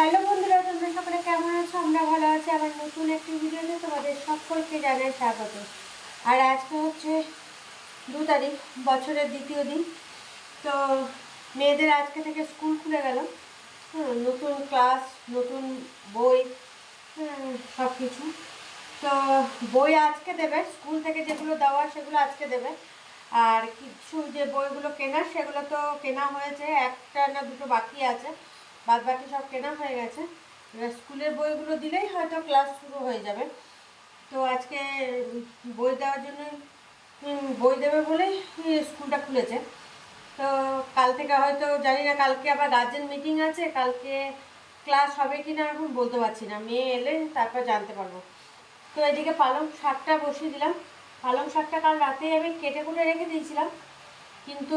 Hello বন্ধুরা, তোমরা সকলে কেমন আছো? আমরা ভালো আছি। আমার নতুন একটি ভিডিওতে তোমাদের সকলকে জানাই স্বাগত। আর আজকে হচ্ছে 2 তারিখ, বছরের দ্বিতীয় দিন। তো মেয়েদের আজকে থেকে স্কুল খুলে গেল। নতুন ক্লাস, নতুন বই, সব কিছু। তো বই আজকে দেবে, স্কুল থেকে যেগুলো দেওয়া সেগুলো আজকে দেবে। আর কিছু যে বইগুলো কেনার সেগুলো তো কেনা হয়েছে, একটা না দুটো বাকি আছে, বাদ বাকি সব কেনা হয়ে গেছে। এবার স্কুলের বইগুলো দিলেই হয়তো ক্লাস শুরু হয়ে যাবে। তো আজকে বই দেওয়ার জন্য বই দেবে বলেই স্কুলটা খুলেছে। তো কাল থেকে হয়তো জানি না, কালকে আবার গার্জেন মিটিং আছে, কালকে ক্লাস হবে কি না এখন বলতে পারছি না। মেয়ে এলে তারপর জানতে পারবো। তো এদিকে পালং শাকটা বসিয়ে দিলাম। পালং শাকটা কাল রাতেই আমি কেটে কুটে রেখে দিয়েছিলাম, কিন্তু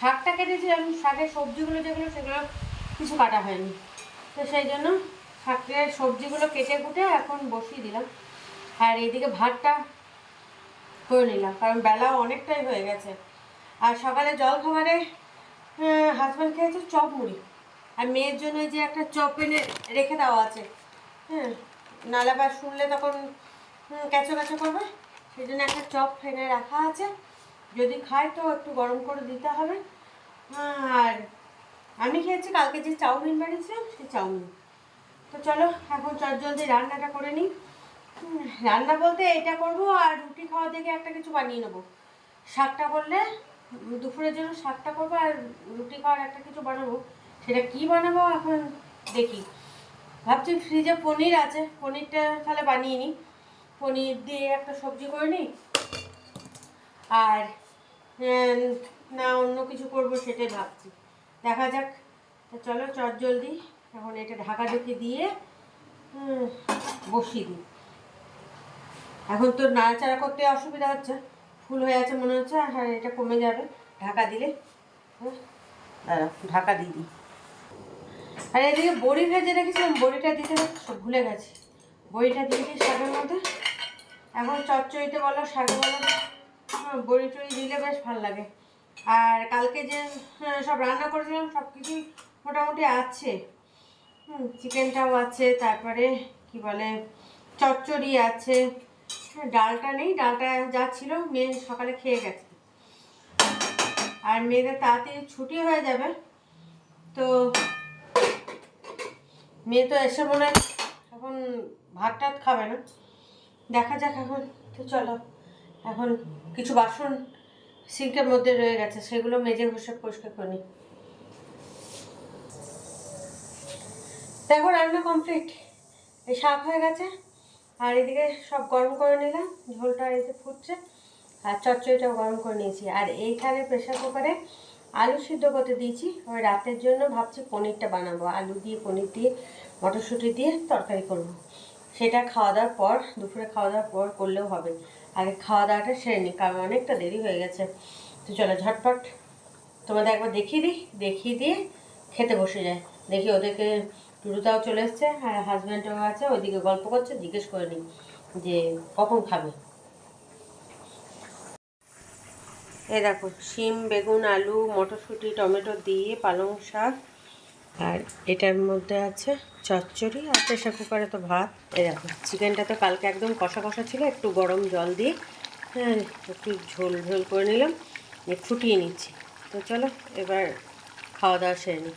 শাকটা কেটেছিলাম, শাকের সবজিগুলো যেগুলো সেগুলো কিছু কাটা হয়নি। তো সেই জন্য শাকের সবজিগুলো কেটে কুটে এখন বসিয়ে দিলাম। আর এইদিকে ভাতটা করে নিলাম, কারণ বেলাও অনেকটাই হয়ে গেছে। আর সকালে জলখাবারে হাজব্যান্ড খেয়েছে চপ মুড়ি, আর মেয়ের জন্য যে একটা চপ এনে রেখে দেওয়া আছে। নাহলে আবার শুনলে তখন ক্যাচো ক্যাচো করবে, সেই জন্য একটা চপ এনে রাখা আছে। যদি খায় তো একটু গরম করে দিতে হবে। আর আমি খেয়েছি কালকে যে চাউমিন বানিয়েছিলাম, সেই চাউমিন। তো চলো এখন চটজলদি রান্নাটা করে নিই। রান্না বলতে এটা করবো, আর রুটি খাওয়া দেখে একটা কিছু বানিয়ে নেবো। শাকটা করলে দুপুরের জন্য শাকটা করবো, আর রুটি খাওয়ার একটা কিছু বানাবো। সেটা কি বানাবো এখন দেখি। ভাবছি ফ্রিজে পনির আছে, পনিরটা তাহলে বানিয়ে নিই। পনির দিয়ে একটা সবজি করে নিই, আর না অন্য কিছু করবো সেটাই ভাবছি। দেখা যাক। তো চলো চটজলদি এখন এটা ঢাকা ঢুকি দিয়ে বসিয়ে দিই। এখন তো নাড়াচাড়া করতে অসুবিধা হচ্ছে, ফুল হয়ে আছে মনে হচ্ছে, আর এটা কমে যাবে ঢাকা দিলে। দাঁড়া, ঢাকা দিয়ে দিই। আর এদিকে বড়ি ভেজে রেখেছিলাম, বড়িটা দিতে ভুলে গেছি। বড়িটা দিয়ে দিই শাকের মধ্যে। এখন চচ্চড়িতে বলো, শাকে বলো, বড়ি টড়ি দিলে বেশ ভালো লাগে। আর কালকে যে সব রান্না করেছিলাম সব কিছুই মোটামুটি আছে। চিকেনটাও আছে, তারপরে কি বলে চচ্চড়ি আছে। ডালটা নেই, ডালটা যা ছিল মেয়ে সকালে খেয়ে গেছে। আর মেয়েদের তাড়াতাড়ি ছুটি হয়ে যাবে, তো মেয়ে তো এসে মনে হয় এখন ভাত টাত খাবে না, দেখা যাক এখন। তো চলো এখন কিছু বাসন সিঙ্কের মধ্যে রয়ে গেছে, সেগুলো মেজে ঘষে পরিষ্কার করে নিই। দেখো রান্না কমপ্লিট, এই শাক হয়ে গেছে, আর এদিকে সব গরম করে নিলাম, ঝোলটা এসে ফুটছে, আর চচ্চড়িটাও গরম করে নিয়েছি। আর এইখানে প্রেশার কুকারে আলু সিদ্ধ করতে দিয়েছি, ওই রাতের জন্য ভাবছি পনিরটা বানাবো, আলু দিয়ে পনির দিয়ে মটরশুঁটি দিয়ে তরকারি করব। সেটা খাওয়া দাওয়ার পর, দুপুরে খাওয়া দাওয়ার পর করলেও হবে। আগে খাওয়া দাওয়াটা সেরে নিই, কারণ অনেকটা দেরি হয়ে গেছে। তো চলো ঝটপট তোমাদের একবার দেখিয়ে দিই, দেখিয়ে দিয়ে খেতে বসে যায়। দেখি ওদেরকে, টুটুতাও চলে এসছে, আর হাজব্যান্ডও আছে ওইদিকে গল্প করছে, জিজ্ঞেস করে নিই যে কখন খাবে। এই দেখো শিম, বেগুন, আলু, মটরশুঁটি, টমেটো দিয়ে পালং শাক, আর এটার মধ্যে আছে চচ্চড়ি, আর প্রেশার কুকারে তো ভাত। এই দেখো চিকেনটা তো কালকে একদম কষা কষা ছিল, একটু গরম জল দিয়ে একটু ঝোল ঝোল করে নিলাম, ফুটিয়ে নিচ্ছি। তো চলো এবার খাওয়া দাওয়া সেরে নিই।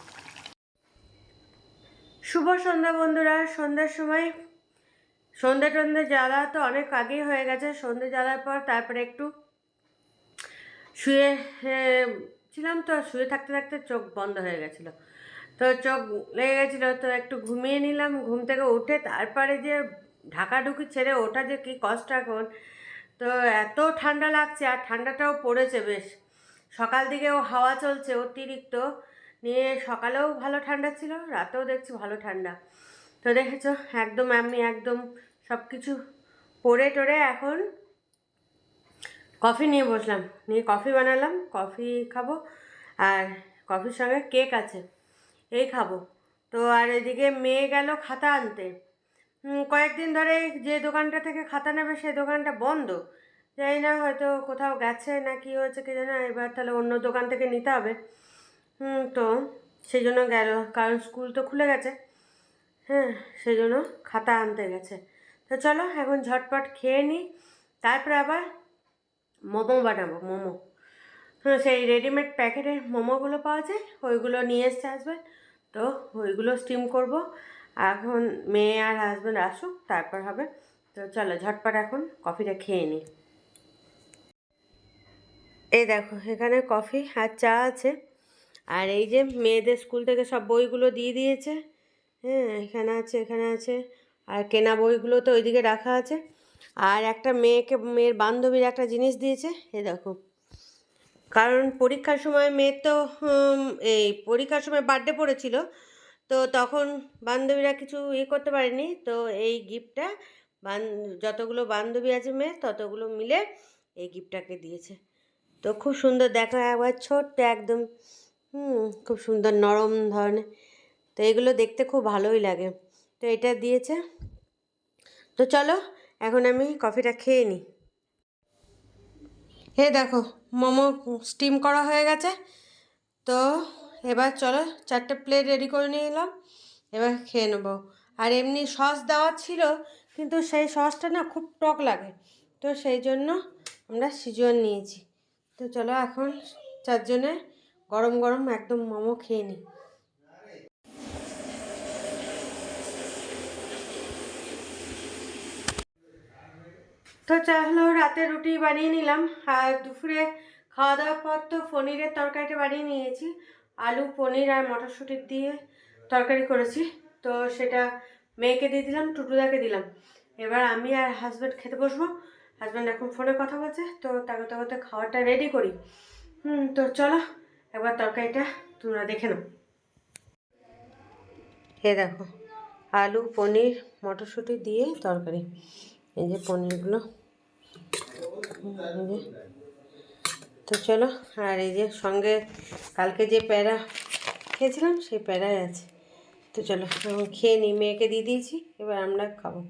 শুভ সন্ধ্যা বন্ধুরা। সন্ধ্যার সময় সন্ধ্যে টন্ধে জ্বালা তো অনেক আগেই হয়ে গেছে। সন্ধ্যে জ্বালার পর তারপরে একটু শুয়ে ছিলাম, তো শুয়ে থাকতে থাকতে চোখ বন্ধ হয়ে গেছিলো, তো চোখ লেগে গেছিলো, তো একটু ঘুমিয়ে নিলাম। ঘুম থেকে উঠে তারপরে যে ঢাকাঢুকি ছেড়ে ওঠা যে কী কষ্ট এখন। তো এত ঠান্ডা লাগছে, আর ঠান্ডাটাও পড়েছে বেশ। সকাল দিকেও হাওয়া চলছে অতিরিক্ত, নিয়ে সকালেও ভালো ঠান্ডা ছিল, রাতেও দেখছি ভালো ঠান্ডা। তো দেখেছো একদম আমি একদম সব কিছু পরে টরে এখন কফি নিয়ে বসলাম, নিয়ে কফি বানালাম, কফি খাবো। আর কফির সঙ্গে কেক আছে, এই খাবো। তো আর এদিকে মেয়ে গেল খাতা আনতে। কয়েকদিন ধরে যে দোকানটা থেকে খাতা নেবে সেই দোকানটা বন্ধ, জানি না হয়তো কোথাও গেছে না কি হয়েছে কে জানে। এবার তাহলে অন্য দোকান থেকে নিতে হবে। তো সেই জন্য গেল, কারণ স্কুল তো খুলে গেছে। হ্যাঁ, সেই জন্য খাতা আনতে গেছে। তো চলো এখন ঝটপট খেয়ে নিই, তারপরে আবার মোমো বানাবো। মোমো, হ্যাঁ, সেই রেডিমেড প্যাকেটের মোমোগুলো পাওয়া যায়, ওইগুলো নিয়ে এসছে হাজব্যান্ড। তো ওইগুলো স্টিম করব। এখন মেয়ে আর হাজব্যান্ড আসুক তারপর হবে। তো চলো ঝটপট এখন কফিটা খেয়ে নিই। এই দেখো এখানে কফি আর চা আছে। আর এই যে মেয়েদের স্কুল থেকে সব বইগুলো দিয়ে দিয়েছে। হ্যাঁ, এখানে আছে, এখানে আছে। আর কেনা বইগুলো তো ওইদিকে রাখা আছে। আর একটা মেয়ের বান্ধবীর একটা জিনিস দিয়েছে, এই দেখো। কারণ পরীক্ষার সময় মেয়ের তো এই পরীক্ষার সময় বার্থডে পড়েছিল, তো তখন বান্ধবীরা কিছু করতে পারেনি। তো এই গিফটটা যতগুলো বান্ধবী আছে মেয়ে ততগুলো মিলে এই গিফটটাকে দিয়েছে। তো খুব সুন্দর, দেখো একবার ছোট্ট একদম, খুব সুন্দর নরম ধরনের। তো এগুলো দেখতে খুব ভালোই লাগে। তো এটা দিয়েছে। তো চলো এখন আমি কফিটা খেয়ে নিই। হে দেখো, মোমো স্টিম করা হয়ে গেছে। তো এবার চলো 4টে প্লেট রেডি করে নিয়ে এলাম, এবার খেয়ে নেবো। আর এমনি সস দেওয়া ছিল, কিন্তু সেই সসটা না খুব টক লাগে, তো সেই জন্য আমরা সিজুয়ান নিয়েছি। তো চলো এখন 4জনে গরম গরম একদম মোমো খেয়ে নিই। তো চলো রাতে রুটি বানিয়ে নিলাম। আর দুপুরে খাওয়া দাওয়ার পর তো পনিরের তরকারিটা বানিয়ে নিয়েছি। আলু পনির আর মটরশুঁটি দিয়ে তরকারি করেছি। তো সেটা মেয়েকে দিয়ে দিলাম, টুটুদাকে দিলাম। এবার আমি আর হাজব্যান্ড খেতে বসবো। হাজব্যান্ড এখন ফোনে কথা বলছে, তো তাকে তাকে খাওয়াটা রেডি করি। তো চলো একবার তরকারিটা তোমরা দেখে নাও। এ দেখো, আলু পনির মটরশুঁটি দিয়ে তরকারি। এই যে পনিরগুলো, তো চলো। আর এই যে সঙ্গে কালকে যে প্যারা খেয়েছিলাম সেই প্যারাই আছে। তো চলো এখন খেয়ে নিই, মেয়েকে দিয়ে দিয়েছি, এবার আমরা খাবো।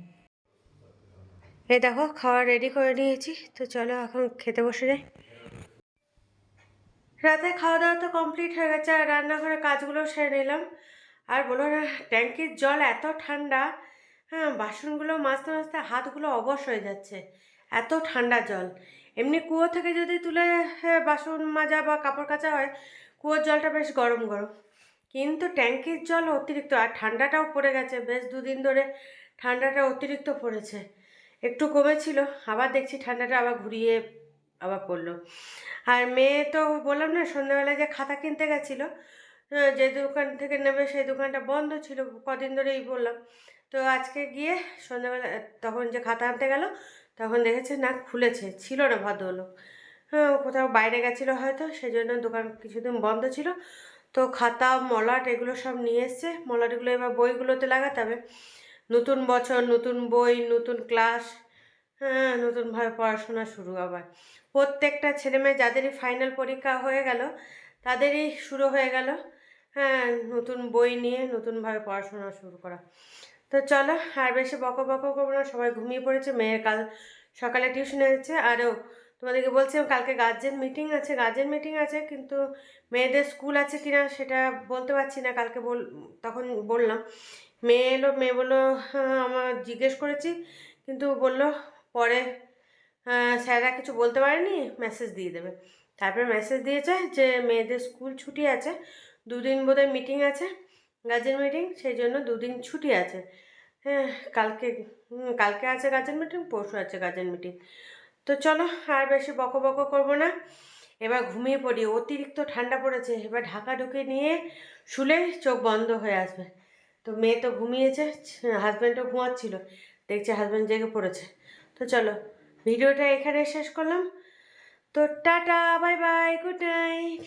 এই দেখো খাওয়া রেডি করে নিয়েছি। তো চলো এখন খেতে বসে যাই। রাতে খাওয়া দাওয়া তো কমপ্লিট হয়ে গেছে, আর রান্নাঘরের কাজগুলো সেরে নিলাম। আর বলো না, ট্যাঙ্কির জল এত ঠান্ডা, হ্যাঁ, বাসনগুলো মাজতে মাজতে হাতগুলো অবশ হয়ে যাচ্ছে, এত ঠান্ডা জল। এমনি কুয়ো থেকে যদি তুলে বাসন মাজা বা কাপড় কাচা হয়, কুয়োর জলটা বেশ গরম গরম, কিন্তু ট্যাঙ্কির জল অতিরিক্ত। আর ঠান্ডাটাও পড়ে গেছে, বেশ দুদিন ধরে ঠান্ডাটা অতিরিক্ত পড়েছে। একটু কমেছিল, আবার দেখছি ঠান্ডাটা আবার ঘুরিয়ে আবার পড়লো। আর মেয়ে তো বললাম না সন্ধ্যাবেলায় যে খাতা কিনতে গেছিলো, যে দোকান থেকে নেবে সেই দোকানটা বন্ধ ছিল কদিন ধরেই বললাম। তো আজকে গিয়ে সন্ধ্যাবেলা তখন যে খাতা আনতে গেল, তখন দেখেছে না খুলেছে, ছিল না ভদ্রলোক। হ্যাঁ, কোথাও বাইরে গেছিলো হয়তো, সেই জন্য দোকান কিছুদিন বন্ধ ছিল। তো খাতা মলাট এগুলো সব নিয়ে এসছে। মলাটগুলো এবার বইগুলোতে লাগাতে হবে। নতুন বছর, নতুন বই, নতুন ক্লাস, হ্যাঁ, নতুনভাবে পড়াশোনা শুরু আবার। প্রত্যেকটা ছেলেমেয়ে যাদেরই ফাইনাল পরীক্ষা হয়ে গেল তাদেরই শুরু হয়ে গেল, হ্যাঁ, নতুন বই নিয়ে নতুনভাবে পড়াশোনা শুরু করা। তো চলো আর বেশি বকো বকো করবো না, সবাই ঘুমিয়ে পড়েছে। মেয়ের কাল সকালে টিউশনে আছে। আরও তোমাদেরকে বলছিলাম কালকে গার্জেন মিটিং আছে, গার্জেন মিটিং আছে, কিন্তু মেয়েদের স্কুল আছে কিনা সেটা বলতে পারছি না। কালকে তখন বললাম, মেয়ে এলো, মেয়ে বললো হ্যাঁ, আমার জিজ্ঞেস করেছি, কিন্তু বললো পরে স্যাররা কিছু বলতে পারেনি, মেসেজ দিয়ে দেবে। তারপরে মেসেজ দিয়েছে যে মেয়েদের স্কুল ছুটি আছে, দুদিন বোধহয় মিটিং আছে, গার্জেন মিটিং, সেই জন্য দুদিন ছুটি আছে। হ্যাঁ, কালকে কালকে আছে গার্জেন মিটিং, পরশু আছে গার্জেন মিটিং। তো চলো আর বেশি বকো বকো করবো না, এবার ঘুমিয়ে পড়ি। অতিরিক্ত ঠান্ডা পড়েছে, এবার ঢাকা ঢুকে নিয়ে শুলেই চোখ বন্ধ হয়ে আসবে। তো মেয়ে তো ঘুমিয়েছে, হাজব্যান্ডও ঘুমাচ্ছিল, দেখছি হাজব্যান্ড জেগে পড়েছে। তো চলো ভিডিওটা এখানে শেষ করলাম। তো tata, bye bye, good night.